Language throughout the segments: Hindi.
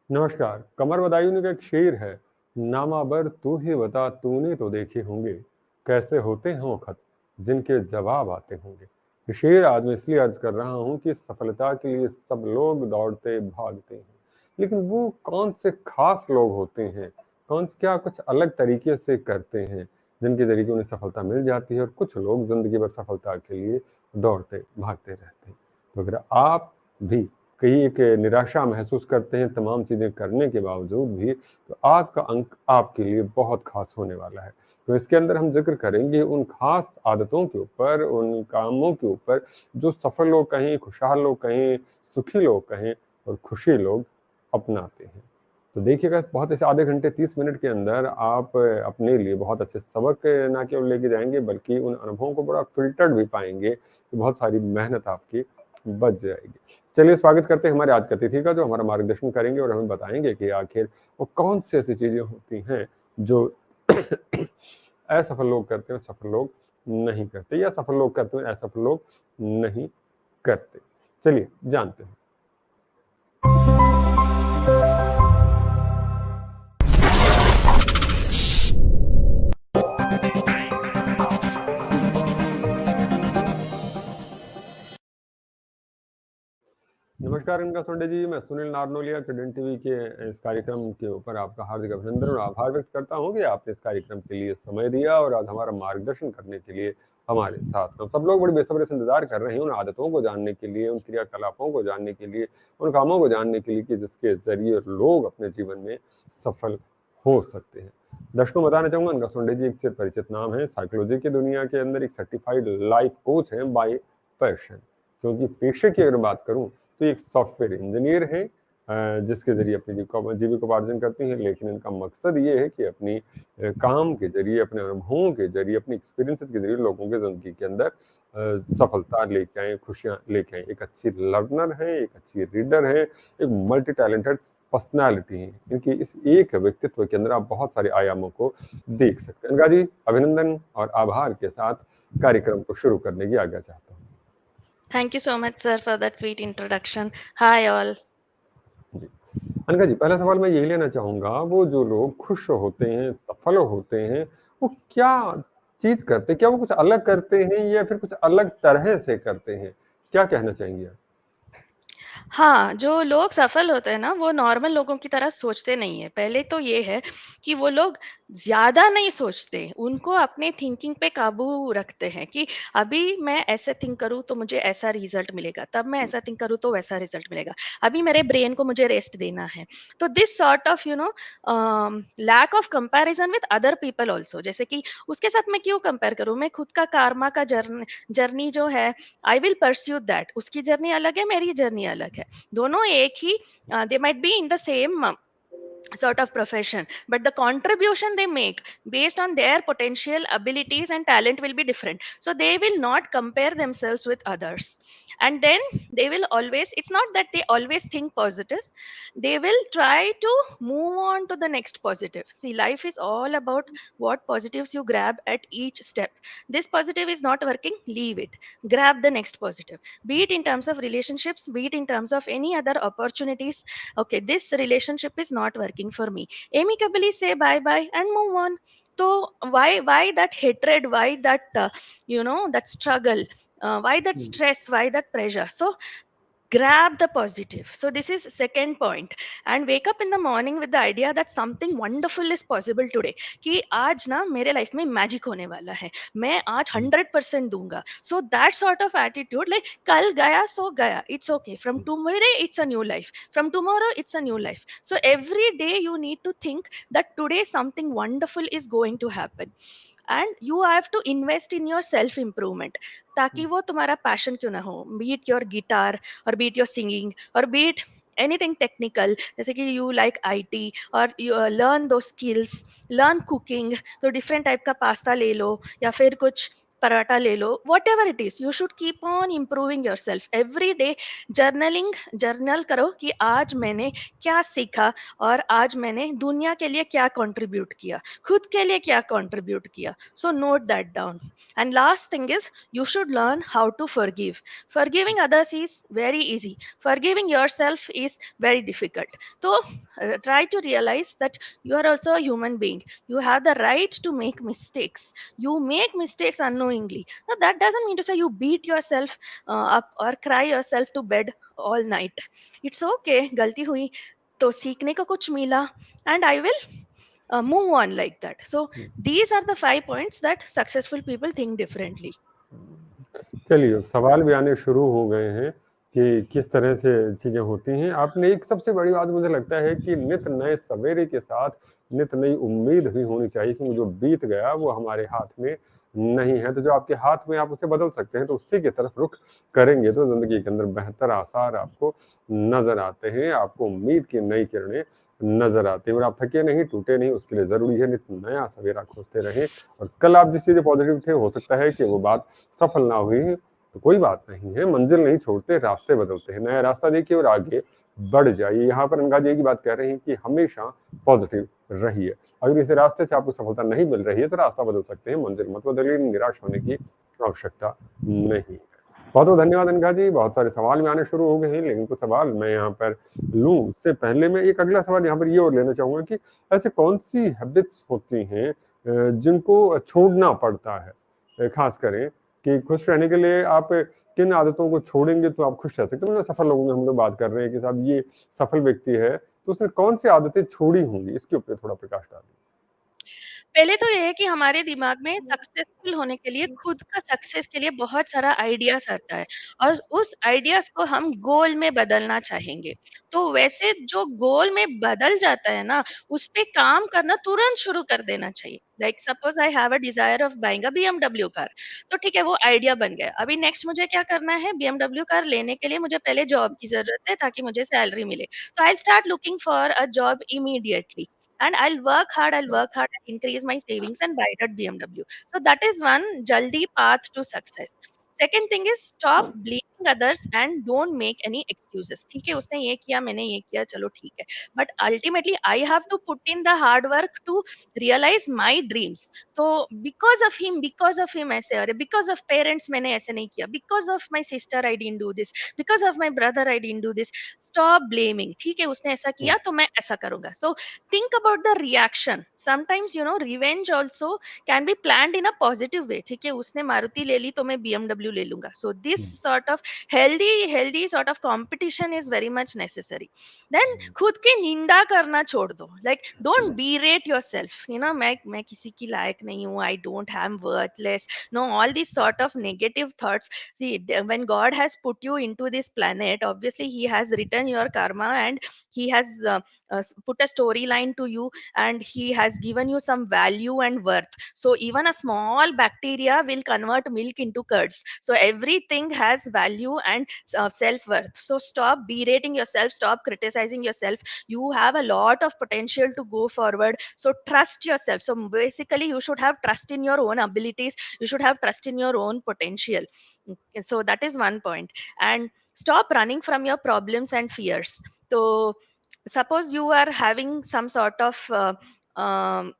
नमस्कार। कमर बदायूं का एक शेर है, नामाबर तू ही बता तूने तो देखे होंगे, कैसे होते हैं वो खत जिनके जवाब आते होंगे। ये शेर आज मैं इसलिए अर्ज कर रहा हूँ कि सफलता के लिए सब लोग दौड़ते भागते हैं, लेकिन वो कौन से खास लोग होते हैं, कौन से क्या कुछ अलग तरीके से करते हैं जिनके जरिए उन्हें सफलता मिल जाती है, और कुछ लोग जिंदगी भर सफलता के लिए दौड़ते भागते रहते हैं। तो अगर आप भी कहीं एक निराशा महसूस करते हैं तमाम चीज़ें करने के बावजूद भी, तो आज का अंक आपके लिए बहुत खास होने वाला है। तो इसके अंदर हम ज़िक्र करेंगे उन खास आदतों के ऊपर, उन कामों के ऊपर जो सफल लोग कहें, खुशहाल लोग कहें, सुखी लोग कहें और खुशी लोग अपनाते हैं। तो देखिएगा, बहुत ऐसे आधे घंटे 30 मिनट के अंदर आप अपने लिए बहुत अच्छे सबक ना केवल लेके जाएँगे, बल्कि उन अनुभवों को बड़ा फ़िल्टर्ड भी पाएँगे कि बहुत सारी मेहनत आपकी बच जाएगी। चलिए स्वागत करते हैं हमारे आज के अतिथि का, जो हमारा मार्गदर्शन करेंगे और हमें बताएँगे कि आखिर वो कौन-सी ऐसी चीज़ें होती हैं जो असफल लोग करते हैं और सफल लोग नहीं करते, या सफल लोग करते हैं, असफल लोग नहीं करते। चलिए जानते हैं। नमस्कार इनका सुंडे जी, मैं सुनील नारनोलिया किडन टीवी के इस कार्यक्रम के ऊपर आपका हार्दिक अभिनंदन और आभार व्यक्त करता हूं कि आपने इस कार्यक्रम के लिए समय दिया और आज हमारा मार्गदर्शन करने के लिए हमारे साथ हैं। सब लोग बड़ी बेसब्री से इंतजार कर रहे हैं उन आदतों को जानने के लिए, उन क्रियाकलापों को जानने के लिए, उन कामों को जानने के लिए कि जिसके जरिए लोग अपने जीवन में सफल हो सकते हैं। दर्शकों बताना चाहूंगा, इनका सुंडे जी एक चिर परिचित नाम है। साइकोलॉजी की दुनिया के अंदर एक सर्टिफाइड लाइफ कोच है बाय पैशन। क्योंकि पेशे की अगर बात करूं तो एक सॉफ्टवेयर इंजीनियर है, जिसके जरिए अपनी जीविकोपार्जन करती हैं, लेकिन इनका मकसद ये है कि अपनी काम के जरिए, अपने अनुभवों के जरिए, अपनी एक्सपीरियंसेस के जरिए लोगों के जिंदगी के अंदर सफलता लेके आए, खुशियां लेके आए। एक अच्छी लर्नर है, एक अच्छी रीडर है, एक मल्टी टैलेंटेड पर्सनैलिटी है। इनकी इस एक व्यक्तित्व के अंदर आप बहुत सारे आयामों को देख सकते हैं। इनका जी अभिनंदन और आभार के साथ कार्यक्रम को शुरू करने की आज्ञा चाहता हूँ। Thank you so much, sir, for that sweet introduction. Hi, all. जी। अनका जी, पहला सवाल मैं यही लेना चाहूँगा, वो जो लोग खुश होते हैं, सफल होते हैं, वो क्या चीज़ करते हैं? क्या वो कुछ अलग करते हैं या फिर कुछ अलग तरह से करते हैं? क्या कहना चाहेंगे आप? हाँ, जो लोग सफल होते हैं ना, वो नॉर्मल लोगों की तरह सोचते नहीं है। पहले तो ये है कि वो लोग ज़्यादा नहीं सोचते, उनको अपने थिंकिंग पे काबू रखते हैं कि अभी मैं ऐसे थिंक करूँ तो मुझे ऐसा रिज़ल्ट मिलेगा, तब मैं ऐसा थिंक करूँ तो वैसा रिज़ल्ट मिलेगा। अभी मेरे ब्रेन को मुझे रेस्ट देना है। तो this sort of lack of comparison with other people also, जैसे कि उसके साथ मैं क्यों कंपेयर करूँ? मैं खुद का कर्मा का जर्नी जो है, आई विल परस्यू दैट। उसकी जर्नी अलग है, मेरी जर्नी अलग है। दोनों एक ही, they might be in the same sort of profession, but the contribution they make based on their potential abilities and talent will be different, so they will not compare themselves with others. And then they will always, it's not that they always think positive, they will try to move on to the next positive. See, life is all about what positives you grab at each step. This positive is not working, leave it, grab the next positive, be it in terms of relationships, be it in terms of any other opportunities. Okay, this relationship is not working for me, amicably say bye bye and move on. So why that hatred, why that that struggle, why that hmm. stress, why that pressure? So grab the positive. So this is second point. And wake up in the morning with the idea that something wonderful is possible today, कि आज ना मेरे लाइफ में मैजिक होने वाला है, मैं आज हुँ, 100% दूंगा. So that sort of attitude, like कल गया सो गया, it's okay, from hmm, tomorrow it's a new life, from tomorrow it's a new life. So every day you need to think that today something wonderful is going to happen, and you have to invest in your self improvement, ताकि हुँ, वो तुम्हारा पैशन क्यों ना हो, be it your guitar, or be it your singing, or be it anything technical, जैसे कि you like IT, और you learn those skills, learn cooking, तो different type का पास्ता ले लो, या फिर कुछ पराठा ले लो, whatever it is, you should keep on improving yourself every day. Journal करो कि आज मैंने क्या सीखा और आज मैंने दुनिया के लिए क्या कंट्रीब्यूट किया, खुद के लिए क्या कंट्रीब्यूट किया. So note that down. And last thing is, you should learn how to forgive. Forgiving others is very easy, forgiving yourself is very difficult. So try to realize that you are also a human being. You have the right to make mistakes. You make mistakes unknowingly. Now that doesn't mean to say you beat yourself up or cry yourself to bed all night. It's okay, galti hui तो सीखने को कुछ मिला, and I will move on like that. So these are the 5 points that successful people think differently. चलिए, सवाल भी आने शुरू हो गए हैं कि किस तरह से चीज़ें होती हैं। आपने एक सबसे बड़ी बात मुझे लगता है कि नित नए सवेरे के साथ नित नई उम्मीद भी होनी चाहिए, क्योंकि जो बीत गया वो हमारे हाथ में नहीं है। तो जो आपके हाथ में आप उसे बदल सकते हैं, तो उसी की तरफ रुख करेंगे तो ज़िंदगी के अंदर बेहतर आसार आपको नज़र आते हैं, आपको उम्मीद की नई किरणें नज़र आती हैं और आप थके नहीं, टूटे नहीं। उसके लिए ज़रूरी है नित नया सवेरा खोजते रहें और कल आप जिस चीज़ पॉजिटिव थे, हो सकता है कि वो बात सफल ना हुई तो कोई बात नहीं है, मंजिल नहीं छोड़ते, रास्ते बदलते हैं। नया रास्ता देखिए और आगे बढ़ जाइए। यहाँ पर अनघा जी एक बात कह रही हैं कि हमेशा पॉजिटिव रहिए। अगर इस रास्ते से आपको सफलता नहीं मिल रही है तो रास्ता बदल सकते हैं, मंजिल मत बदलिए, निराश होने की आवश्यकता नहीं है। बहुत बहुत धन्यवाद अनघा जी। बहुत सारे सवाल में आने शुरू हो गए हैं, लेकिन कुछ सवाल मैं यहाँ पर लूँ उससे पहले मैं एक अगला सवाल यहाँ पर ये और लेना चाहूँगा कि ऐसे कौन सी हैबिट्स होती हैं जिनको छोड़ना पड़ता है, खास करें कि खुश रहने के लिए आप किन आदतों को छोड़ेंगे तो आप खुश रह सकते हैं। मतलब सफल लोगों में हम लोग बात कर रहे हैं कि साहब ये सफल व्यक्ति है तो उसने कौन सी आदतें छोड़ी होंगी, इसके ऊपर थोड़ा प्रकाश डालिए। पहले तो ये है कि हमारे दिमाग में सक्सेसफुल होने के लिए, खुद का सक्सेस के लिए बहुत सारा आइडियाज़ आता है और उस आइडियाज़ को हम गोल में बदलना चाहेंगे। तो वैसे जो गोल में बदल जाता है ना, उस पे काम करना तुरंत शुरू कर देना चाहिए। Like suppose I have a desire of buying a BMW car, तो ठीक है वो आइडिया बन गया। अभी नेक्स्ट मुझे क्या करना है, बीएमडब्ल्यू कार लेने के लिए मुझे पहले जॉब की ज़रूरत है ताकि मुझे सैलरी मिले। तो I will start looking for a job immediately and I'll work hard and increase my savings and buy that BMW. So that is one jaldi path to success. Second thing is stop blaming others and don't make any excuses. ठीक है, उसने ये किया, मैंने ये किया, चलो ठीक है. But ultimately, I have to put in the hard work to realize my dreams. So because of him ऐसे, अरे because of parents मैंने ऐसे नहीं किया, because of my sister I didn't do this, because of my brother I didn't do this. Stop blaming. ठीक है, उसने ऐसा किया तो मैं ऐसा करूंगा. So think about the reaction. Sometimes revenge also can be planned in a positive way. ठीक है, उसने मारुति ले ली तो मैं BMW ले लूंगा. So this sort of healthy sort of competition is very much necessary. Then खुद की निंदा करना छोड़ दो. Like don't berate yourself. मैं किसी की लायक नहीं हूँ. I don't am worthless. No, all these sort of negative thoughts. See, when God has put you into this planet, obviously He has written your karma and He has put a storyline to you, and He has given you some value and worth. So even a small bacteria will convert milk into curds. So everything has value and self-worth. So stop berating yourself, stop criticizing yourself. You have a lot of potential to go forward. So trust yourself. So basically you should have trust in your own abilities, you should have trust in your own potential. So that is one point. And stop running from your problems and fears. So suppose you are having some sort of um,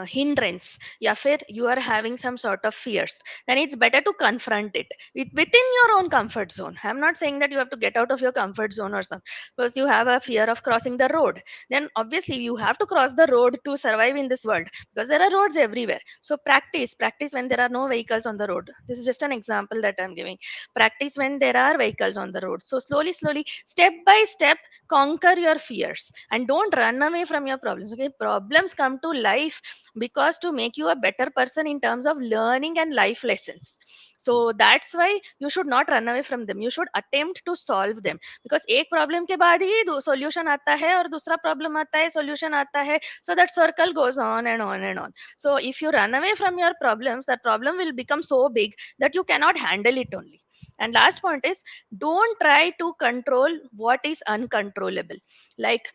hindrance, या फिर you are having some sort of fears, then it's better to confront it within your own comfort zone. I'm not saying that you have to get out of your comfort zone or something. Because you have a fear of crossing the road, then obviously you have to cross the road to survive in this world, because there are roads everywhere. So practice when there are no vehicles on the road. This is just an example that I'm giving. Practice when there are vehicles on the road. So slowly, step by step, conquer your fears and don't run away from your problems. Okay, problems come to life because to make you a better person in terms of learning and life lessons. So that's why you should not run away from them, you should attempt to solve them. Because एक problem के बाद ही solution आता है और दूसरा problem आता है, solution आता है. So that circle goes on and on and on. So if you run away from your problems, that problem will become so big that you cannot handle it only. And last point is, don't try to control what is uncontrollable. Like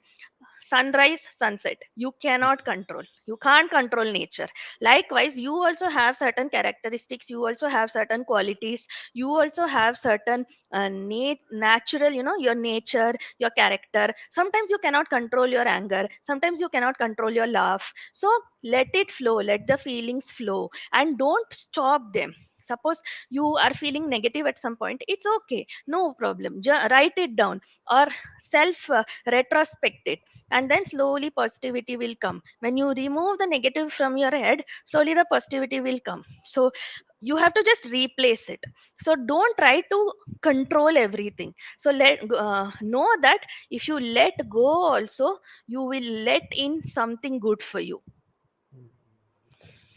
sunrise, sunset, you cannot control. You can't control nature. Likewise, you also have certain characteristics, you also have certain qualities, you also have certain natural, your nature, your character. Sometimes you cannot control your anger, sometimes you cannot control your laugh. So let it flow, let the feelings flow, and don't stop them. Suppose you are feeling negative at some point, it's okay, no problem. Write it down, or self retrospect it, and then slowly positivity will come. When you remove the negative from your head, slowly the positivity will come. So you have to just replace it. So don't try to control everything. So know that if you let go also, you will let in something good for you.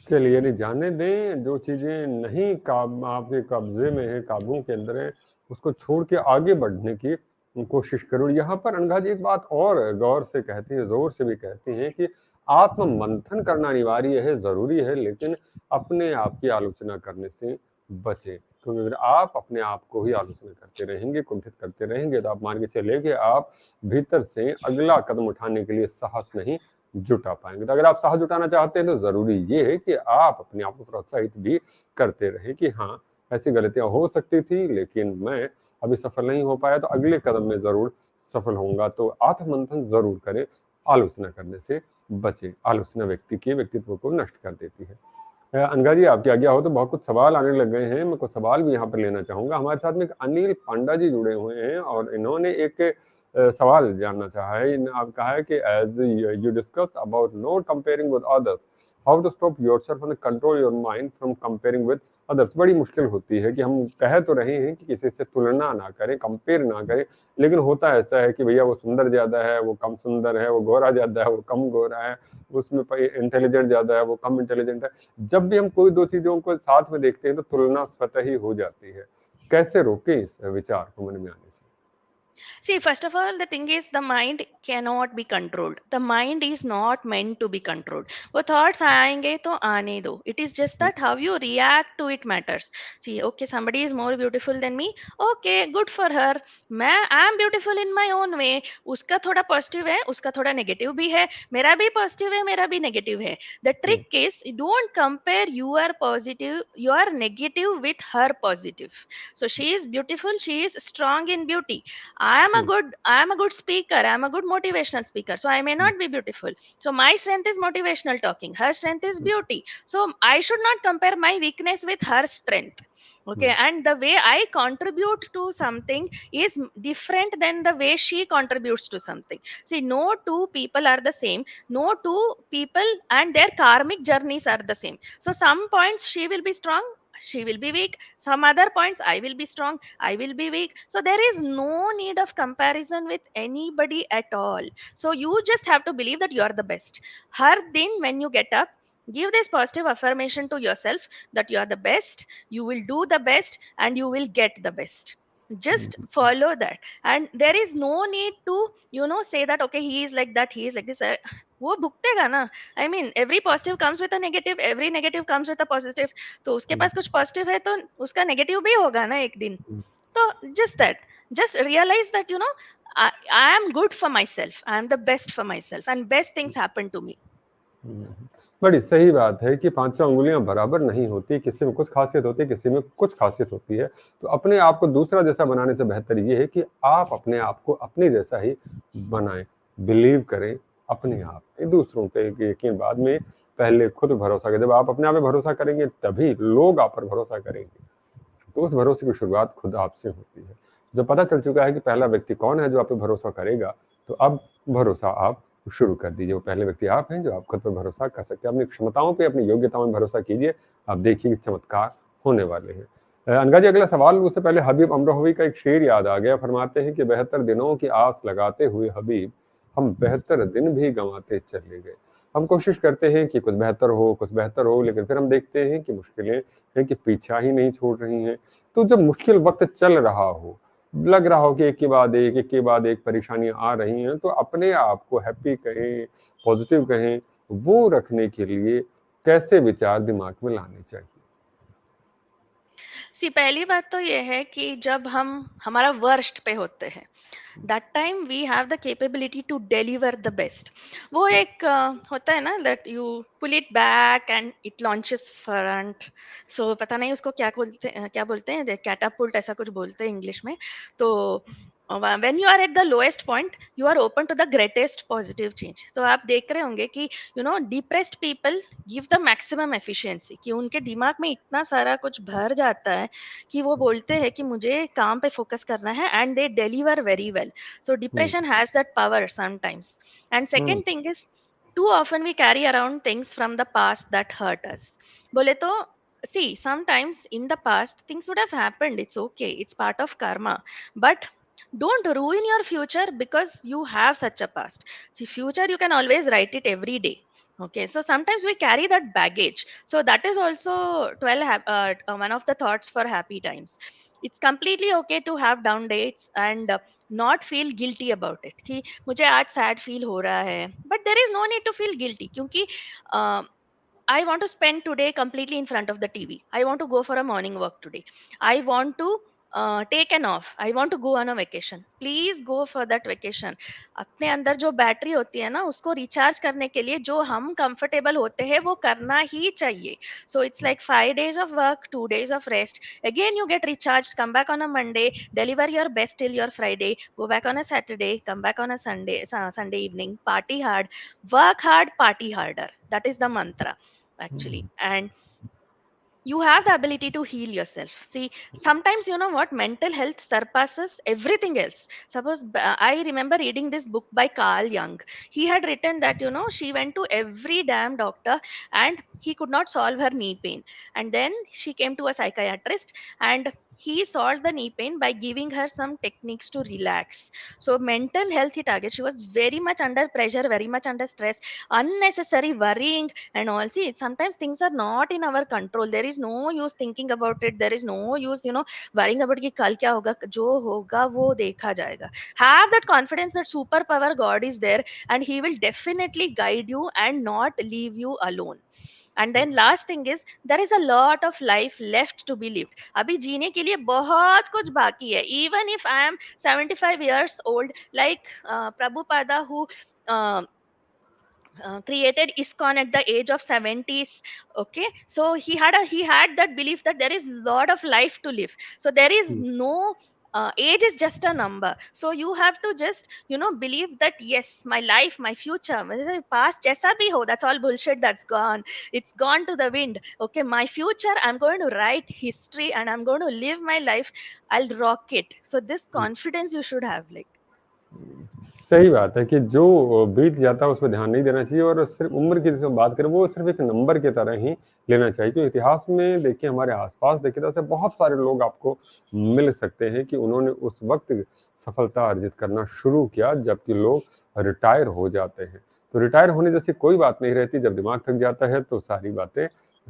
चलिए, यानी जाने दें, जो चीजें नहीं आपके कब्जे में है, काबू के अंदर है, उसको छोड़ के आगे बढ़ने की कोशिश करो। यहाँ पर अनघा जी एक बात और गौर से कहती है, जोर से भी कहती हैं कि आत्म मंथन करना अनिवार्य है, जरूरी है, लेकिन अपने आप की आलोचना करने से बचे। क्योंकि अगर आप अपने आप को ही आलोचना करते रहेंगे, कुंठित करते रहेंगे, तो आप मान के चले कि आप भीतर से अगला कदम उठाने के लिए साहस नहीं जुटा पाएंगे। तो अगर आप साहस जुटाना चाहते हैं तो जरूरी ये है कि आप अपने आप को प्रोत्साहित भी करते रहे कि हाँ, ऐसी गलतियां हो सकती थी, लेकिन मैं अभी सफल नहीं हो पाया, तो अगले कदम में जरूर सफल होऊंगा। तो आत्ममंथन जरूर करें, आलोचना करने से बचे। आलोचना व्यक्ति के व्यक्तित्व को नष्ट कर देती है। अनघा जी, आपकी आज्ञा हो तो बहुत कुछ सवाल आने लग गए हैं, मैं कुछ सवाल भी यहाँ पर लेना चाहूंगा। हमारे साथ में एक अनिल पांडा जी जुड़े हुए हैं और इन्होंने एक सवाल जानना चाहा है। आप कहा है कि as you discussed about not comparing with others, how to stop yourself and control your mind from comparing with others. बड़ी मुश्किल होती है कि हम कह तो रहे हैं कि किसी से तुलना ना करें, कंपेयर ना करें, लेकिन होता ऐसा है कि भैया वो सुंदर ज्यादा है, वो कम सुंदर है, वो गोरा ज्यादा है, वो कम गोरा है, उसमें इंटेलिजेंट ज्यादा है, वो कम इंटेलिजेंट है। जब भी हम कोई दो चीजों को साथ में देखते हैं तो तुलना स्वतः ही हो जाती है। कैसे रोकें इस विचार को मन में आने से? See, first of all, the thing is the mind cannot be controlled. The mind is not meant to be controlled. वो thoughts आएंगे तो आने दो. It is just that how you react to it matters. See, okay, somebody is more beautiful than me. Okay, good for her. मैं I am beautiful in my own way. उसका थोड़ा positive है, उसका थोड़ा negative भी है. मेरा भी positive है, मेरा भी negative है. The trick is don't compare your positive, your negative with her positive. So she is beautiful, she is strong in beauty. I am a good speaker, I am a good motivational speaker, so I may not be beautiful. So my strength is motivational talking, her strength is beauty. So I should not compare my weakness with her strength. Okay, and the way I contribute to something is different than the way she contributes to something. See, no two people are the same, no two people and their karmic journeys are the same. So some points she will be strong, she will be weak. Some other points I will be strong, I will be weak. So there is no need of comparison with anybody at all. So you just have to believe that you are the best. Har din when you get up, give this positive affirmation to yourself that you are the best, you will do the best, and you will get the best. Just follow that, and there is no need to say that okay, he is like that, he is like this. वो भुगतेगा ना. I mean, every positive comes with a negative, every negative comes with a positive. तो उसके पास कुछ पॉजिटिव है तो उसका नेगेटिव भी होगा ना एक दिन. तो just that, just realize that I am good for myself, I am the best for myself, and best things happen to me. बड़ी सही बात है कि पांचों उंगलियां बराबर नहीं होती, किसी में कुछ खासियत होती है, किसी में कुछ खासियत होती है। तो अपने आप को दूसरा जैसा बनाने से बेहतर ये है कि आप अपने आप को अपने जैसा ही बनाएं, बिलीव करें अपने आप में, दूसरों पे यकीन बाद में, पहले खुद भरोसा करें। जब आप अपने आप पे भरोसा करेंगे तभी लोग आप पर भरोसा करेंगे। तो उस भरोसे की शुरुआत खुद आपसे होती है। जब पता चल चुका है कि पहला व्यक्ति कौन है जो आप पे भरोसा करेगा, तो अब भरोसा आप शुरू कर दीजिए। वो पहले व्यक्ति आप हैं जो आप खुद पर भरोसा कर सकते हैं। अपनी क्षमताओं पे, अपनी योग्यताओं में भरोसा कीजिए, आप देखिए कि चमत्कार होने वाले हैं। अनघा जी, अगला सवाल, उससे पहले हबीब अमरोही का एक शेर याद आ गया। फरमाते हैं कि बेहतर दिनों की आस लगाते हुए हबीब, हम बेहतर दिन भी गंवाते चले गए। हम कोशिश करते हैं कि कुछ बेहतर हो, लेकिन फिर हम देखते हैं कि मुश्किलें हैं कि पीछा ही नहीं छोड़ रही हैं। तो जब मुश्किल वक्त चल रहा हो, लग रहा हो कि एक के बाद एक परेशानियां आ रही हैं, तो अपने आप को हैप्पी कहें, पॉजिटिव कहें, वो रखने के लिए कैसे विचार दिमाग में लाने चाहिए? सी पहली बात तो ये है कि जब हम हमारा वर्स्ट पे होते हैं, that time we have the capability to deliver the best. वो एक होता है ना, that you pull it back and it launches front. So पता नहीं उसको क्या बोलते हैं, कैटापुल्ट ऐसा कुछ बोलते हैं इंग्लिश में। तो when you are at the lowest point, you are open to the greatest positive change। तो आप देख रहे होंगे कि depressed people give the maximum efficiency, कि उनके दिमाग में इतना सारा कुछ भर जाता है कि वो बोलते हैं कि मुझे काम पे फोकस करना है, and they deliver very well. So hmm. depression has that power sometimes. And hmm. second thing is, too often we carry around things from the past that hurt us। बोले तो see, sometimes in the past things would have happened, it's okay, it's part of karma, but don't ruin your future because you have such a past. See, future you can always write it every day. Okay, so sometimes we carry that baggage. So that is also one of the thoughts for happy times. It's completely okay to have down dates and not feel guilty about it, कि मुझे आज सैड फील हो रहा है, but there is no need to feel guilty, क्योंकि I want to spend today completely in front of the TV. I want to go for a morning walk today. I want to take an off. I want to go on a vacation. Please go for that vacation. अपने अंदर जो बैटरी होती है ना, उसको रिचार्ज करने के लिए जो हम कंफर्टेबल होते हैं वो करना ही चाहिए। So it's like 5 days of work, 2 days of rest. Again you get recharged. Come back on a Monday, deliver your best till your Friday. Go back on a Saturday, come back on a Sunday evening. Party hard, work hard, party harder. That is the mantra actually. And you have the ability to heal yourself. See, sometimes you know what, mental health surpasses everything else. Suppose I remember reading this book by Carl Jung. He had written that she went to every damn doctor and he could not solve her knee pain, and then she came to a psychiatrist, and he solved the knee pain by giving her some techniques to relax. So mental health he target, she was very much under pressure, very much under stress, unnecessary worrying and all. See, sometimes things are not in our control. There is no use thinking about it, there is no use worrying about कि कल क्या होगा, जो होगा वो देखा जाएगा। Have that confidence that super power God is there, and he will definitely guide you and not leave you alone. And then last thing is, there is a lot of life left to be lived। अभी जीने के लिए बहुत कुछ बाकी है। Even if I am 75 years old, like Prabhupada, who uh, created ISKCON at the age of 70s. Okay, so he had that belief that there is lot of life to live. So there is no age is just a number. So you have to just believe that yes, my life, my future, my past jaisa bhi ho, that's all bullshit, that's gone, it's gone to the wind. Okay, my future, I'm going to write history and I'm going to live my life, I'll rock it. So this confidence you should have, like। सही बात है कि जो बीत जाता है उसमें ध्यान नहीं देना चाहिए, और सिर्फ उम्र की जिसे हम बात करें वो सिर्फ एक नंबर की तरह ही लेना चाहिए। क्योंकि इतिहास में देखिए, हमारे आसपास देखिए तो ऐसे बहुत सारे लोग आपको मिल सकते हैं कि उन्होंने उस वक्त सफलता अर्जित करना शुरू किया जबकि लोग रिटायर हो जाते हैं। तो रिटायर होने जैसी कोई बात नहीं रहती। जब दिमाग थक जाता है तो सारी बातें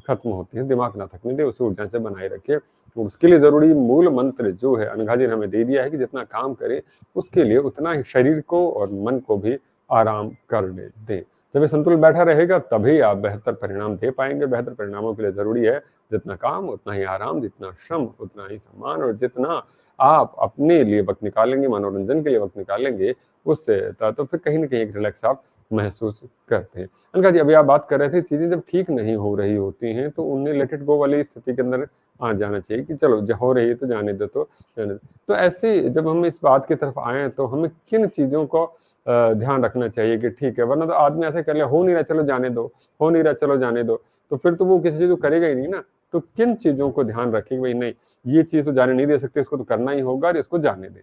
खत्म होती हैं। दिमाग ना थकने दे, उसे ऊर्जा से बनाए रखे। उसके लिए जरूरी मूल मंत्र जो है अनघा जी ने हमें दे दिया है कि जितना काम करे उसके लिए उतना ही शरीर को और मन को भी आराम करने दें। जब ये संतुलन बैठा रहेगा तभी आप बेहतर परिणाम दे पाएंगे। बेहतर परिणामों के लिए जरूरी है जितना काम उतना ही आराम, जितना श्रम उतना ही सम्मान, और जितना आप अपने लिए वक्त निकालेंगे, मनोरंजन के लिए वक्त निकालेंगे, उससे तो फिर कहीं ना कहीं एक रिलैक्स आप महसूस करते हैं। अनका जी, अभी आप बात कर रहे थे चीजें जब ठीक नहीं हो रही होती हैं तो उन्हें लेट इट गो वाली स्थिति के अंदर आ जाना चाहिए कि चलो हो रही है तो जाने दो, तो जाने दो। तो ऐसे जब हम इस बात की तरफ आए तो हमें किन चीजों को ध्यान रखना चाहिए कि ठीक है, वरना तो आदमी ऐसे कर ले, हो नहीं रहा चलो जाने दो, हो नहीं रहा चलो जाने दो, तो फिर तो वो किसी चीज को करेगा ही नहीं ना। तो किन चीजों को ध्यान रखें भाई नहीं, ये चीज तो जाने नहीं दे सकते, इसको तो करना ही होगा और इसको जाने दें।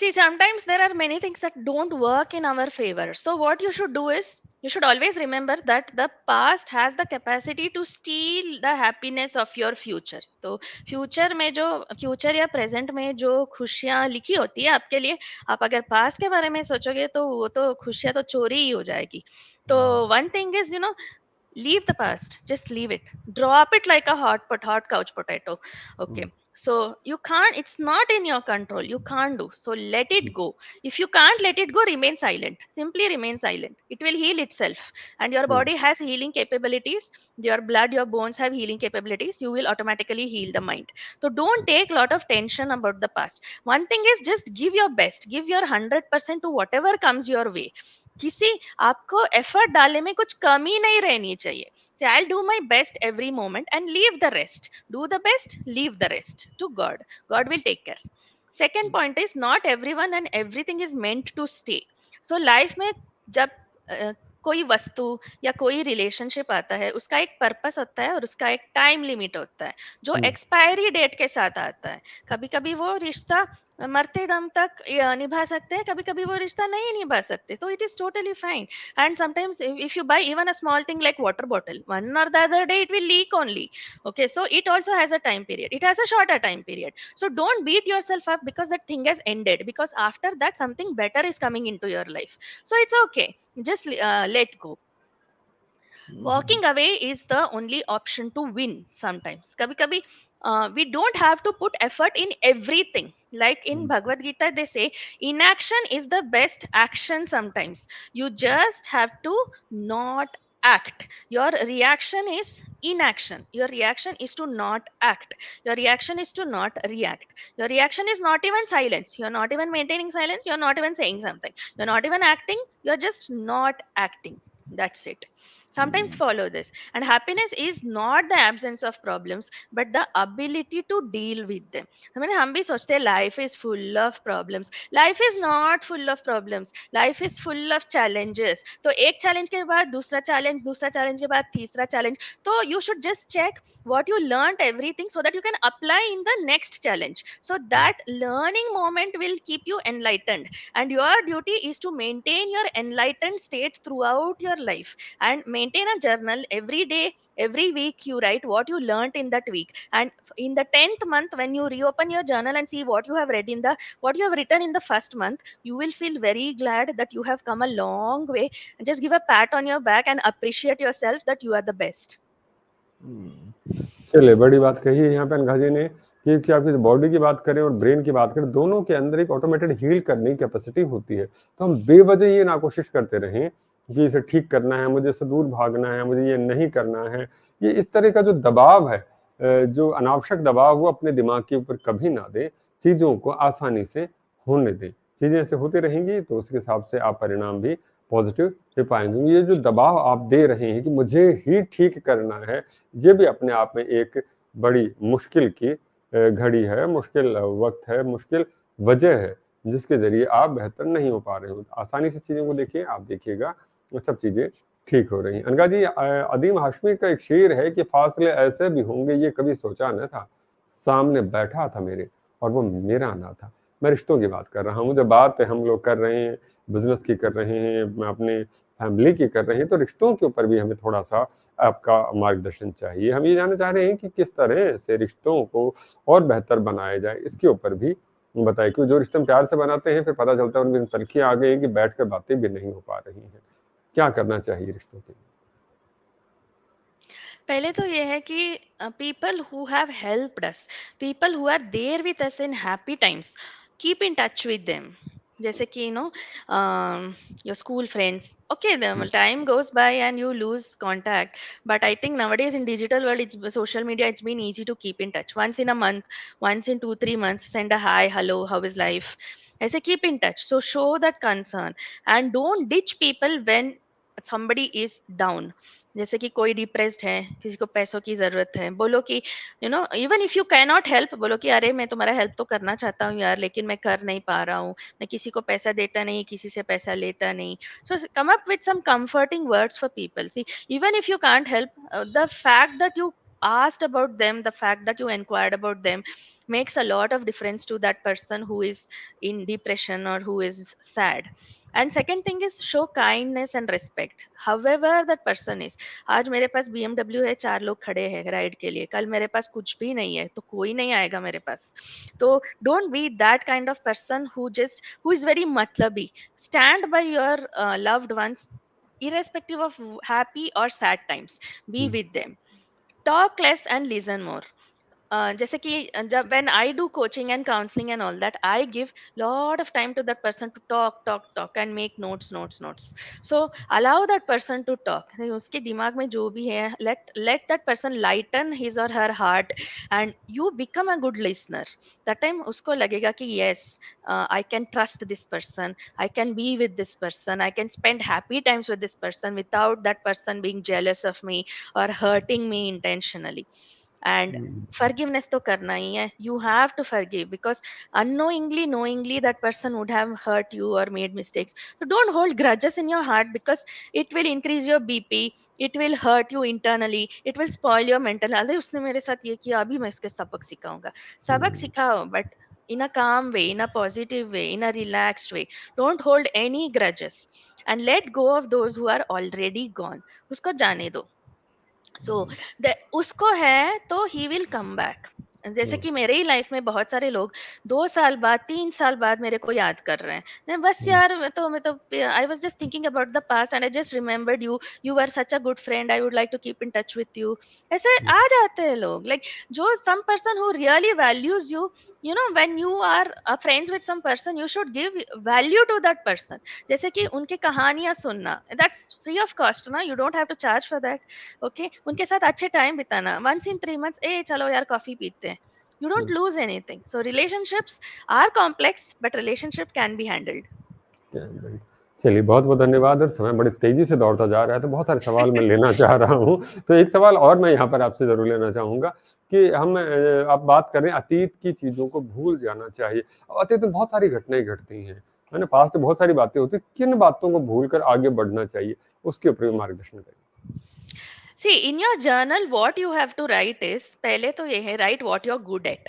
See, sometimes there are many things that don't work in our favor. So, what you should do is, you should always remember that the past has the capacity to steal the happiness of your future. तो फ्यूचर या प्रेजेंट में जो खुशियां लिखी होती है आपके लिए, आप अगर पास्ट के बारे में सोचोगे तो वो तो खुशियां तो चोरी ही हो जाएगी। तो one thing is, leave the past, just leave it, drop it like a hot couch potato। Okay, So you can't, it's not in your control, you can't do, so let it go. If you can't let it go, remain silent, simply remain silent, it will heal itself. And your hmm, body has healing capabilities, your blood, your bones have healing capabilities, you will automatically heal the mind. So don't take a lot of tension about the past. One thing is, just give your best, give your 100% to whatever comes your way. किसी आपको एफर्ट डालने में कुछ कमी नहीं रहनी चाहिए. Say, I'll do my best every moment and leave the rest. Do the best, leave the rest to God. God will take care. Second point is, not everyone and everything is meant to stay. So life में जब कोई वस्तु या कोई रिलेशनशिप आता है, उसका एक पर्पस होता है और उसका एक टाइम लिमिट होता है जो हम्म, एक्सपायरी डेट के साथ आता है. कभी कभी वो रिश्ता मरते दम तक निभा सकते हैं, कभी कभी वो रिश्ता नहीं निभा सकते, तो it is totally fine. And sometimes if you buy even a small thing like water bottle, one or the other day it will leak only. Okay, so it also has a time period, it has a shorter time period. So don't beat yourself up because that thing has ended, because after that something better is coming into your life. So it's okay, just let go. Hmm, Walking away is the only option to win. Sometimes kabhi kabhi we don't have to put effort in everything. Like in hmm, Bhagavad Gita they say, inaction is the best action. Sometimes you just have to not act. Your reaction is inaction, your reaction is to not act, your reaction is to not react, your reaction is not even silence, you're not even maintaining silence, you're not even saying something, you're not even acting, you're just not acting. That's it. Sometimes hmm, follow this. And happiness is not the absence of problems, but the ability to deal with them. I mean, हम भी सोचते हैं life is full of problems. Life is not full of problems. Life is full of challenges. तो एक challenge के बाद दूसरा challenge के बाद तीसरा challenge. तो you should just check what you learned everything so that you can apply in the next challenge. So that learning moment will keep you enlightened. And your duty is to maintain your enlightened state throughout your life, and maintain a journal every day, every week you write what you learned in that week. And in the 10th month, when you reopen your journal and see what you have read in the, what you have written in the first month, you will feel very glad that you have come a long way. And just give a pat on your back and appreciate yourself that you are the best. हम्म। चलिए, बड़ी बात कही है यहाँ पे अनघा जी ने कि आपकी बॉडी की बात करें और ब्रेन की बात करें, दोनों के अंदर एक ऑटोमेटेड हील करने की कैपेसिटी होती है। तो हम बेवजह ये ना कोशिश करते रहें कि इसे ठीक करना है, मुझे इससे दूर भागना है, मुझे ये नहीं करना है। ये इस तरह का जो दबाव है, जो अनावश्यक दबाव, वो अपने दिमाग के ऊपर कभी ना दें। चीज़ों को आसानी से होने दें। चीज़ें ऐसे होती रहेंगी तो उसके हिसाब से आप परिणाम भी पॉजिटिव दे पाएँगे। ये जो दबाव आप दे रहे हैं कि मुझे ही ठीक करना है, ये भी अपने आप में एक बड़ी मुश्किल की घड़ी है, मुश्किल वक़्त है, मुश्किल वजह है, जिसके ज़रिए आप बेहतर नहीं हो पा रहे हो। आसानी से चीज़ों को देखिए, आप देखिएगा वो सब चीज़ें ठीक हो रही हैं। अनघा जी, अदीम हाशमी का एक शेर है कि फ़ासले ऐसे भी होंगे ये कभी सोचा न था, सामने बैठा था मेरे और वो मेरा ना था। मैं रिश्तों की बात कर रहा हूँ, जब बात हम लोग कर रहे हैं, बिज़नेस की कर रहे हैं, अपने फैमिली की कर रहे हैं, तो रिश्तों के ऊपर भी हमें थोड़ा-सा आपका मार्गदर्शन चाहिए। हम ये जानना चाह रहे हैं कि किस तरह से रिश्तों को और बेहतर बनाया जाए, इसके ऊपर भी बताइए। क्योंकि जो रिश्ते हम प्यार से बनाते हैं, फिर पता चलता है उनमें तलख़ियाँ आ गई हैं कि बैठकर बातें भी नहीं हो पा रही हैं। क्या करना चाहिए रिश्तों के लिए? पहले तो ये है कि people who have helped us, people who are there with us in happy times, keep in touch with them. जैसे कि your school friends, okay, hmm, time goes by and you lose contact, but I think nowadays in digital world, it's social media, it's been easy to keep in touch. Once in a month, once in 2 3 months, send a hi, hello, how is life. I say keep in touch, so show that concern. And don't ditch people when somebody is down. जैसे कि कोई डिप्रेस्ड है, किसी को पैसों की जरूरत है, बोलो कि even if you can not help, बोलो कि अरे मैं तुम्हारा हेल्प तो करना चाहता हूँ यार, लेकिन मैं कर नहीं पा रहा हूँ, मैं किसी को पैसा देता नहीं, किसी से पैसा लेता नहीं. So come up with some comforting words for people. See, even if you can't help, the fact that you asked about them, the fact that you inquired about them makes a lot of difference to that person who is in depression or who is sad. And second thing is, show kindness and respect however that person is. आज मेरे पास BMW है, चार लोग खड़े हैं राइड के लिए, कल मेरे पास कुछ भी नहीं है तो कोई नहीं आएगा मेरे पास. तो don't be that kind of person who is very matlabi. Stand by your loved ones irrespective of happy or sad times. Be hmm, with them. Talk less and listen more. जैसे कि जब when I do coaching and counselling and all that, I give lot of time to that person to talk and make notes. So allow that person to talk, उसके दिमाग में जो भी है, let that person lighten his और her heart, and you become a good listener. That time उसको लगेगा कि yes, I can trust this person, I can be with this person, I can spend happy times with this person without that person being jealous of me or hurting me intentionally. And forgiveness to karna hi hai. You have to forgive, because unknowingly, knowingly, that person would have hurt you or made mistakes. So don't hold grudges in your heart, because it will increase your BP, it will hurt you internally, it will spoil your mental health. उसने मेरे साथ ये किया, अभी मैं इसके सबक सिखाऊंगा। सबक सिखाओ, but in a calm way, in a positive way, in a relaxed way. Don't hold any grudges, and let go of those who are already gone. उसको जाने दो। सो उसको है तो ही विल कम बैक। जैसे कि मेरे ही लाइफ में बहुत सारे लोग 2 साल बाद, 3 साल बाद मेरे को याद कर रहे हैं। बस यार, मैं तो I was just thinking about the past and I just remembered you, you are such a good friend, I would like to keep in touch with you. ऐसे आ जाते हैं लोग, लाइक जो some person who really values you, you know, when you are friends with some person, you should give value to that person। जैसे कि उनकी कहानियां सुनना, that's free of cost ना, you don't have to charge for that। Okay, उनके साथ अच्छे टाइम बिताना, वंस इन 3 मंथ्स, ए चलो यार कॉफी पीते हैं। You don't lose anything. So relationships are complex, but relationship can be handled. Right. चलिए, बहुत बहुत धन्यवाद। और समय बड़ी तेजी से दौड़ता जा रहा है, तो बहुत सारे सवाल मैं लेना चाह रहा हूँ। तो एक सवाल और मैं यहाँ पर आपसे जरूर लेना चाहूंगा कि हम आप बात कर रहे हैं अतीत की चीजों को भूल जाना चाहिए। अतीत में बहुत सारी घटनाएं घटती हैं, है ना, पास्ट में बहुत सारी बातें होती हैं, किन बातों को भूलकर आगे बढ़ना चाहिए, उसके ऊपर भी मार्गदर्शन करें। See, in your journal, what you have to write is, पहले तो ये है, write what you're good at.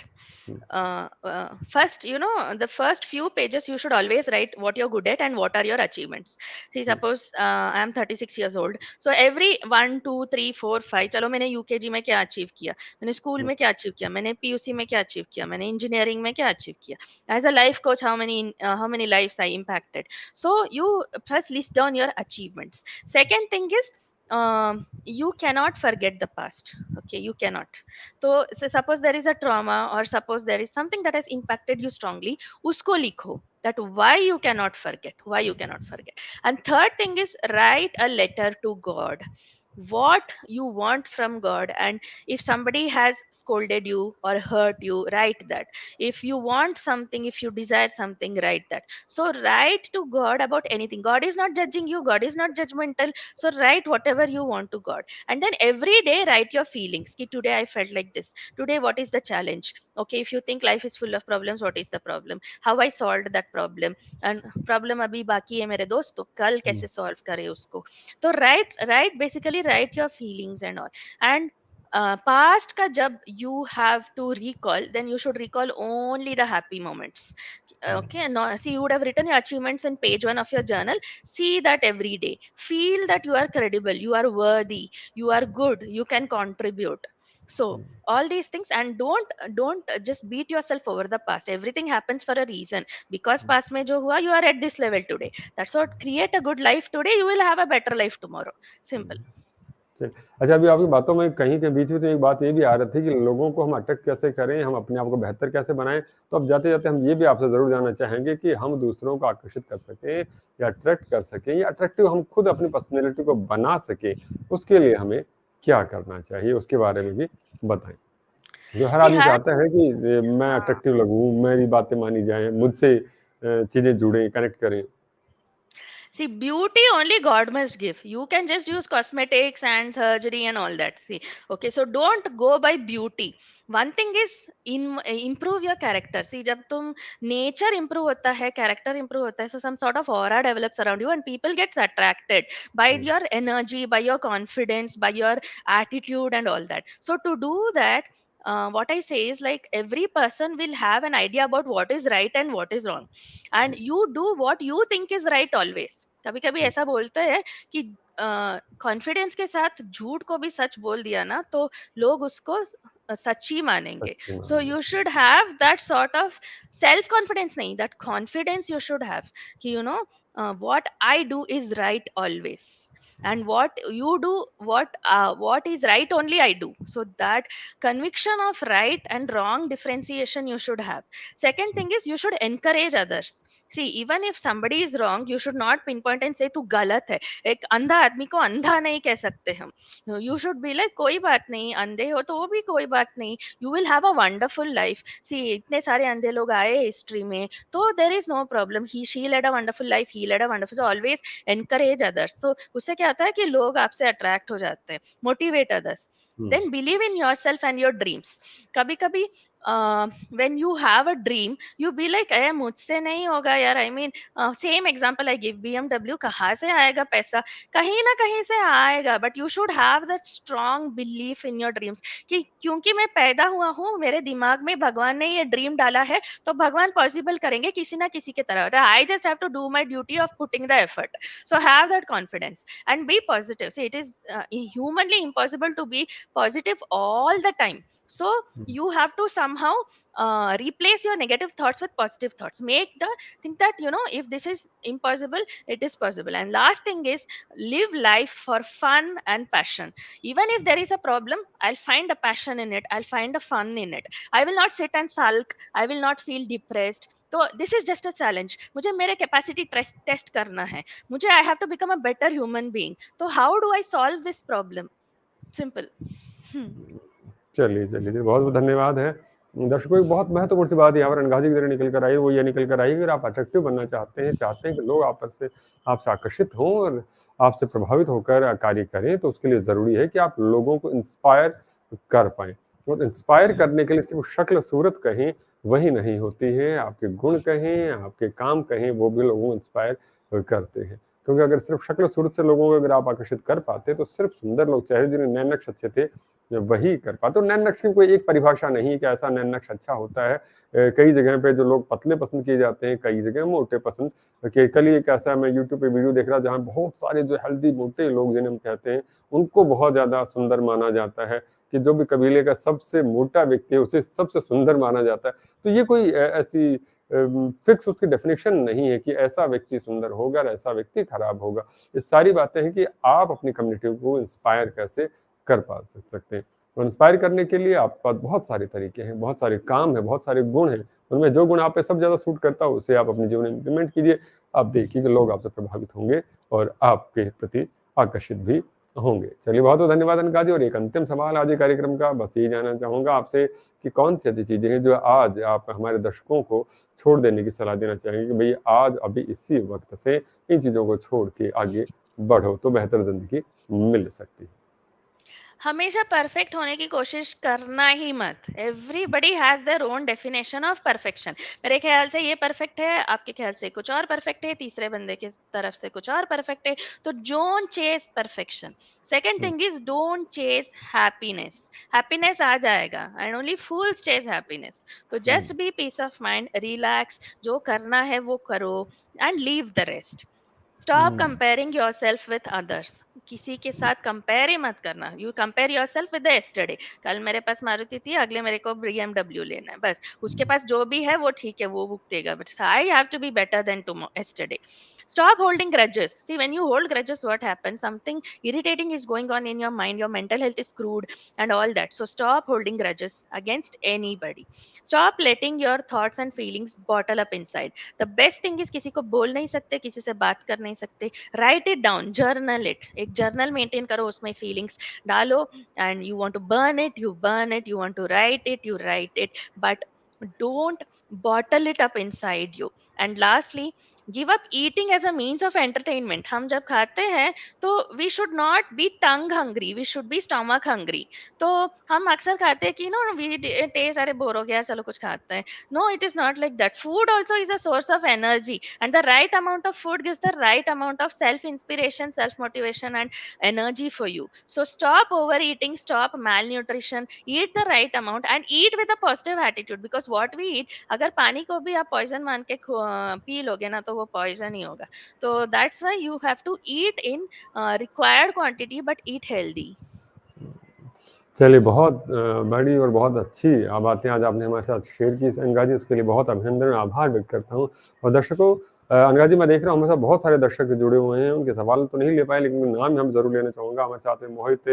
First, you know, the first few pages you should always write what you're good at and what are your achievements. See, suppose I am 36 years old, so every 1 2 3 4 5, चलो मैंने यूकेजी में क्या अचीव किया, मैंने स्कूल में क्या अचीव किया, मैंने पीयूसी में क्या अचीव किया, मैंने इंजीनियरिंग में क्या अचीव किया, as a life coach how many lives I impacted. So you first list down your achievements. Second thing is, you cannot forget the past. Okay, you cannot. So suppose there is a trauma, or suppose there is something that has impacted you strongly, usko likho, that why you cannot forget, why you cannot forget. And third thing is, write a letter to God, what you want from God. And if somebody has scolded you or hurt you, write that. If you want something, if you desire something, write that. So write to God about anything. God is not judging you, God is not judgmental. So write whatever you want to God, and then every day write your feelings. Ki today I felt like this, today what is the challenge. Okay, if you think life is full of problems, what is the problem, how I solved that problem, and problem abhi baki hai mere dost, to kal kaise solve kare usko. तो right basically write your feelings and all. And past का जब you have to recall, then you should recall only the happy moments. Okay, no, see, you would have written your achievements in page 1 of your journal. See that every day, feel that you are credible, you are worthy, you are good, you can contribute. So all these things, and don't just beat yourself over the past. Everything happens for a reason, because past mein jo hua, you are at this level today. That's what, create a good life today, you will have a better life tomorrow. Simple. चलिए, अच्छा, अभी आपकी बातों में कहीं के बीच में तो एक बात ये भी आ रही थी कि लोगों को हम अट्रैक्ट कैसे करें, हम अपने आप को बेहतर कैसे बनाएं। तो अब जाते जाते हम ये भी आपसे जरूर जानना चाहेंगे कि हम दूसरों को आकर्षित कर सकें या अट्रैक्ट कर सकें, या अट्रैक्टिव हम खुद अपनी पर्सनैलिटी को बना सके, उसके लिए हमें क्या करना चाहिए, उसके बारे में भी बताएं। जो हर See, आदमी हर चाहता है कि मैं हाँ, अट्रैक्टिव लगूं, मेरी बातें मानी जाएं, मुझसे चीजें जुड़ें, कनेक्ट करें। see, beauty only God must give. You can just use cosmetics and surgery and all that. See, okay, so don't go by beauty. One thing is, improve your character. See, जब तुम nature improve होता है, character improve होता है, so some sort of aura develops around you, and people gets attracted by your energy, by your confidence, by your attitude and all that. So to do that, what I say is, like, every person will have an idea about what is right and what is wrong, and you do what you think is right always. कभी कभी ऐसा बोलते हैं कि कॉन्फिडेंस के साथ झूठ को भी सच बोल दिया ना, तो लोग उसको सच्ची मानेंगे. सच्ची So मानेंगे। you should have that sort of self confidence, nahi, that confidence you should have, ki what I do is right always, and what you do, what is right only I do. So that conviction of right and wrong differentiation you should have. Second thing is, you should encourage others. See, even if somebody is wrong, you should not pinpoint and say tu galat hai. एक अंधा आदमी को अंधा नहीं कह सकते हम. You should be like, कोई बात नहीं, अंधे हो तो वो भी कोई बात नहीं, you will have a wonderful life. See, इतने सारे अंधे लोग आए हिस्ट्री में, तो there is no problem, he she led a wonderful life, he led a wonderful, so always encourage others. So उससे क्या होता है कि लोग आपसे अट्रैक्ट हो जाते हैं. Motivate others. Hmm, Then believe in yourself and your dreams. कभी कभी when you have a dream, you be like, अरे मुझसे नहीं होगा यार. I mean, same example I give, BMW कहाँ से आएगा पैसा? कहीं ना कहीं से आएगा, but you should have that strong belief in your dreams, कि क्योंकि मैं पैदा हुआ हूँ, मेरे दिमाग में भगवान ने ये ड्रीम डाला है, तो भगवान पॉसिबल करेंगे किसी ना किसी के तरह. I just have to do my duty of putting the effort. So have that confidence and be positive. See, it is humanly impossible to be positive all the time. So hmm, you have to somehow replace your negative thoughts with positive thoughts. Make the think that, if this is impossible, it is possible. And last thing is, live life for fun and passion. Even if there is a problem, I'll find a passion in it, I'll find a fun in it. I will not sit and sulk, I will not feel depressed. तो this is just a challenge, मुझे मेरे कैपेसिटी टेस्ट करना है, मुझे I have to become a better human being. तो how do I solve this problem? Simple. चलिए, चलिए जी, बहुत बहुत धन्यवाद है। दर्शकों, एक बहुत महत्वपूर्ण सी बात यहाँ पर अनगाजी की तरह निकल कर आई, वो ये निकल कर आई, अगर आप अट्रैक्टिव बनना चाहते हैं कि लोग आपसे आकर्षित हों और आपसे प्रभावित होकर कार्य करें, तो उसके लिए ज़रूरी है कि आप लोगों को इंस्पायर कर पाएँ। और इंस्पायर करने के लिए सिर्फ शक्ल सूरत कहें वही नहीं होती है, आपके गुण कहें, आपके काम कहें, वो भी लोगों को इंस्पायर करते हैं। क्योंकि अगर सिर्फ शक्ल सूरत से लोगों को अगर आप आकर्षित कर पाते, तो सिर्फ सुंदर लोग, चाहे जिन्हें नैन नक्श अच्छे थे, वही कर पाते. तो नैन नक्श की कोई एक परिभाषा नहीं है कि ऐसा नैन नक्श अच्छा होता है. कई जगह पे जो लोग पतले पसंद किए जाते हैं, कई जगह मोटे पसंद. कि कल ही एक ऐसा मैं यूट्यूब पे वीडियो देख रहा जहाँ बहुत सारे जो हेल्दी मोटे लोग जिन्हें हम कहते हैं, उनको बहुत ज्यादा सुंदर माना जाता है, कि जो भी कबीले का सबसे मोटा व्यक्ति है उसे सबसे सुंदर माना जाता है. तो ये कोई ऐसी फिक्स उसकी डेफिनेशन नहीं है कि ऐसा व्यक्ति सुंदर होगा और ऐसा व्यक्ति खराब होगा. ये सारी बातें हैं कि आप अपनी कम्युनिटी को इंस्पायर कैसे कर पा सकते हैं. और इंस्पायर करने के लिए आपके पास बहुत सारे तरीके हैं, बहुत सारे काम हैं, बहुत सारे गुण हैं. उनमें जो गुण आप पे सब ज़्यादा सूट करता हो, उसे आप अपने जीवन में इम्प्लीमेंट कीजिए. आप देखिए कि लोग आपसे प्रभावित होंगे और आपके प्रति आकर्षित भी होंगे. चलिए, बहुत-बहुत धन्यवाद अनका जी. और एक अंतिम सवाल आज के कार्यक्रम का, बस यही जानना चाहूँगा आपसे कि कौन-सी ऐसी चीज़ें हैं जो आज आप हमारे दर्शकों को छोड़ देने की सलाह देना चाहेंगे कि भई आज अभी इसी वक़्त से इन चीज़ों को छोड़ के आगे बढ़ो, तो बेहतर ज़िंदगी मिल सकती है? हमेशा परफेक्ट होने की कोशिश करना ही मत. Everybody has their own definition of perfection. मेरे ख्याल से ये परफेक्ट है, आपके ख्याल से कुछ और परफेक्ट है, तीसरे बंदे की तरफ से कुछ और परफेक्ट है. तो don't chase perfection. Second um, thing is, don't chase happiness. Happiness आ जाएगा, and only fools chase happiness. तो um, just be peace of mind, relax, जो करना है वो करो, and leave the rest. Stop um, comparing your self with others. किसी के साथ कंपेयर ही मत करना. You compare your self with yesterday. कल मेरे पास मारुति थी, अगले मेरे को BMW लेना है, बस उसके पास जो भी है वो ठीक है, वो भुगतेगा, but I have to be better than tomorrow yesterday. Stop holding grudges. See, when you hold grudges, what happens? Something irritating is going on in your mind, your mental health is screwed and all that. So stop holding grudges against anybody. Stop letting your thoughts and feelings bottle up inside. The best thing is, किसी को बोल नहीं सकते, किसी से बात कर नहीं सकते. Write it down, journal it. एक जर्नल मेंटेन करो, उसमें फीलिंग्स डालो, and you want to burn it, you burn it. You want to write it, you write it, but don't bottle it up inside you. And lastly, give up eating as a means of entertainment. हम जब खाते हैं तो we should not be tongue hungry, we should be stomach hungry. तो हम अक्सर खाते हैं कि we taste, अरे बोर हो गया, चलो कुछ खाते हैं. No, it is not like that. Food also is a source of energy, and the right amount of food gives the right amount of self inspiration, self motivation, and energy for you. So stop overeating, stop malnutrition, eat the right amount, and eat with a positive attitude. Because what we eat, अगर पानी को भी आप पॉइजन मान के पी लोगे ना, तो वो पॉइजन ही होगा. तो that's why you have to eat in required quantity, but eat healthy. चलिए, बहुत बड़ी और बहुत अच्छी बातें आज आपने हमारे साथ शेयर की अनघा जी, उसके लिए बहुत अभिनंदन और आभार व्यक्त करता हूँ। और दर्शकों, अनघा जी, मैं देख रहा हूँ हमारे साथ बहुत सारे दर्शक जुड़े हुए हैं, उनके सवाल तो नहीं ले पाए लेकिन नाम हम ज़रूर लेना चाहूँगा। हमारे साथ में मोहित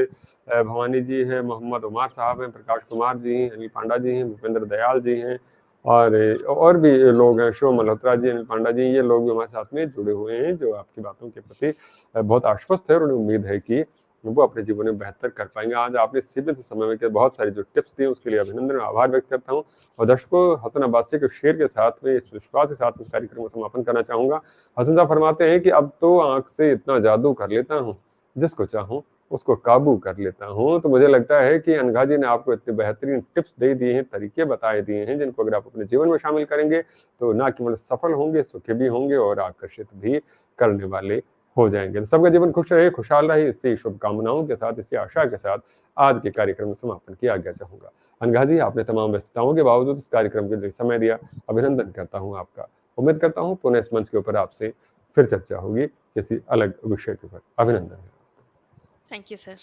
भवानी जी हैं, मोहम्मद उमार साहब हैं, प्रकाश कुमार जी हैं, अनिल पांडा जी हैं, भूपेंद्र दयाल जी हैं और भी लोग हैं, शिव मल्होत्रा जी, अनिल पांडा जी, ये लोग भी हमारे साथ में जुड़े हुए हैं, जो आपकी बातों के प्रति बहुत आश्वस्त है और उन्हें उम्मीद है कि वो अपने जीवन में बेहतर कर पाएँगे। आज आपने सीमित समय में के बहुत सारी जो टिप्स दी उसके लिए अभिनंदन और आभार व्यक्त करता हूँ। और दर्शकों, हसन अब्बासी के शेर के साथ में इस विश्वास के साथ इस कार्यक्रम को समापन करना चाहूँगा। हसन साहब फरमाते हैं कि अब तो आँख से इतना जादू कर लेता हूँ, जिसको चाहूँ उसको काबू कर लेता हूँ। तो मुझे लगता है कि अनघा जी ने आपको इतने बेहतरीन टिप्स दे दिए हैं, तरीके बताए दिए हैं, जिनको अगर आप अपने जीवन में शामिल करेंगे, तो ना केवल सफल होंगे, सुखी भी होंगे और आकर्षित भी करने वाले हो जाएँगे। तो सबका जीवन खुश रहे, खुशहाल रहे, इसी शुभकामनाओं के साथ, इसी आशा के साथ आज के कार्यक्रम में समापन की आज्ञा चाहूँगा। अनघा जी, आपने तमाम व्यस्तताओं के बावजूद इस कार्यक्रम के लिए समय दिया, अभिनंदन करता हूँ आपका। उम्मीद करता हूँ पुनः इस मंच के ऊपर आपसे फिर चर्चा होगी किसी अलग विषय के ऊपर। अभिनंदन है। Thank you sir.